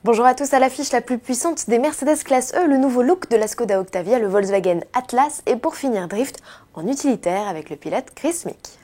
Bonjour à tous, à l'affiche la plus puissante des Mercedes classe E, le nouveau look de la Skoda Octavia, le Volkswagen Atlas et pour finir drift en utilitaire avec le pilote Chris Meek.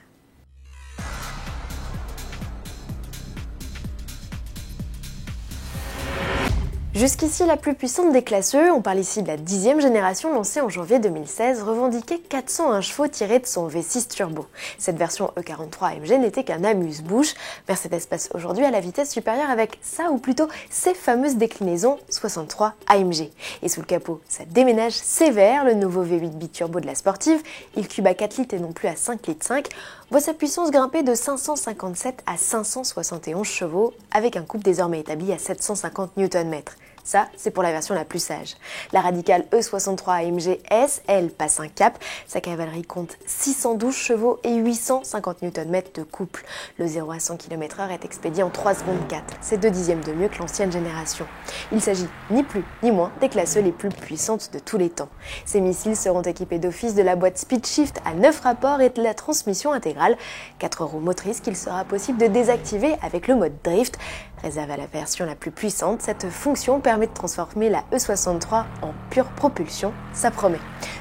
Jusqu'ici la plus puissante des classes E, on parle ici de la 10e génération lancée en janvier 2016, revendiquait 401 chevaux tirés de son V6 turbo. Cette version E43 AMG n'était qu'un amuse-bouche. Mercedes passe aujourd'hui à la vitesse supérieure avec ça, ou plutôt ses fameuses déclinaisons 63 AMG. Et sous le capot, ça déménage sévère, le nouveau V8 biturbo de la sportive, il cube à 4 litres et non plus à 5 litres 5, voit sa puissance grimper de 557 à 571 chevaux, avec un couple désormais établi à 750 Nm. Ça, c'est pour la version la plus sage. La radicale E63 AMG S, elle, passe un cap. Sa cavalerie compte 612 chevaux et 850 Nm de couple. Le 0 à 100 km/h est expédié en 3 secondes 4. C'est 2 dixièmes de mieux que l'ancienne génération. Il s'agit ni plus ni moins des classes E les plus puissantes de tous les temps. Ces missiles seront équipés d'office de la boîte Speedshift à 9 rapports et de la transmission intégrale. 4 roues motrices qu'il sera possible de désactiver avec le mode drift. Réservé à la version la plus puissante, cette fonction permet de transformer la E63 en pure propulsion, ça promet.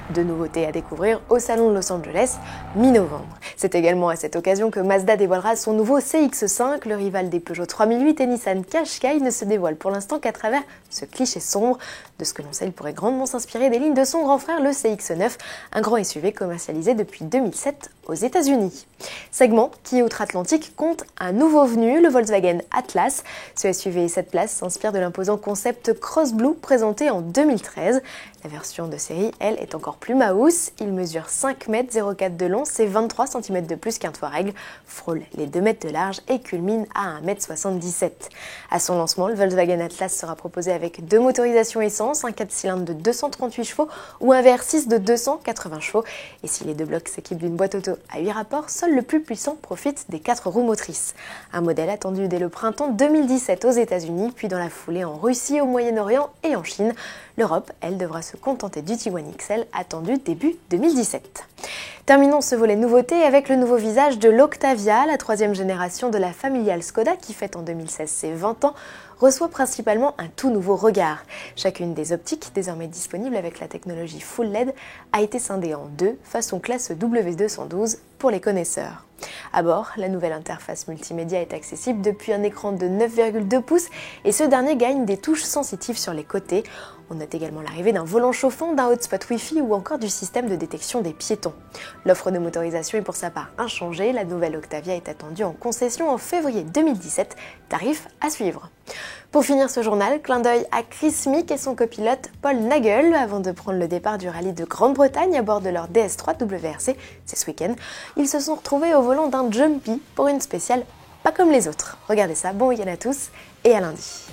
Deux nouveautés à découvrir au salon de Los Angeles, mi-novembre. C'est également à cette occasion que Mazda dévoilera son nouveau CX-5, le rival des Peugeot 3008 et Nissan Qashqai ne se dévoile pour l'instant qu'à travers ce cliché sombre. De ce que l'on sait, il pourrait grandement s'inspirer des lignes de son grand frère, le CX-9, un grand SUV commercialisé depuis 2007 aux États-Unis. Segment qui, outre-Atlantique, compte un nouveau venu, le Volkswagen Atlas. Ce SUV 7 places s'inspire de l'imposant concept Cross Blue présenté en 2013. La version de série, elle, est encore plus maousse. Il mesure 5,04 m de long, c'est 23 cm de plus qu'un Touareg, frôle les 2 mètres de large et culmine à 1,77 m. À son lancement, le Volkswagen Atlas sera proposé avec deux motorisations essence, un 4 cylindres de 238 chevaux ou un VR6 de 280 chevaux. Et si les deux blocs s'équipent d'une boîte auto à 8 rapports, seul le plus puissant profite des 4 roues motrices. Un modèle attendu dès le printemps 2017 aux États-Unis, puis dans la foulée en Russie, au Moyen-Orient et en Chine. L'Europe, elle, devra se contenter du Tiguan XL attendu début 2017. Terminons ce volet nouveauté avec le nouveau visage de l'Octavia, la 3e génération de la familiale Skoda qui fête en 2016 ses 20 ans, reçoit principalement un tout nouveau regard. Chacune des optiques, désormais disponibles avec la technologie Full LED, a été scindée en deux, façon classe W212 pour les connaisseurs. À bord, la nouvelle interface multimédia est accessible depuis un écran de 9,2 pouces et ce dernier gagne des touches sensitives sur les côtés. On note également l'arrivée d'un volant chauffant, d'un hotspot Wi-Fi ou encore du système de détection des piétons. L'offre de motorisation est pour sa part inchangée. La nouvelle Octavia est attendue en concession en février 2017. Tarif à suivre. Pour finir ce journal, clin d'œil à Chris Meek et son copilote Paul Nagel avant de prendre le départ du rallye de Grande-Bretagne à bord de leur DS3 WRC, c'est ce week-end. Ils se sont retrouvés au volant d'un Jumpy pour une spéciale pas comme les autres. Regardez ça, bon week-end à tous et à lundi.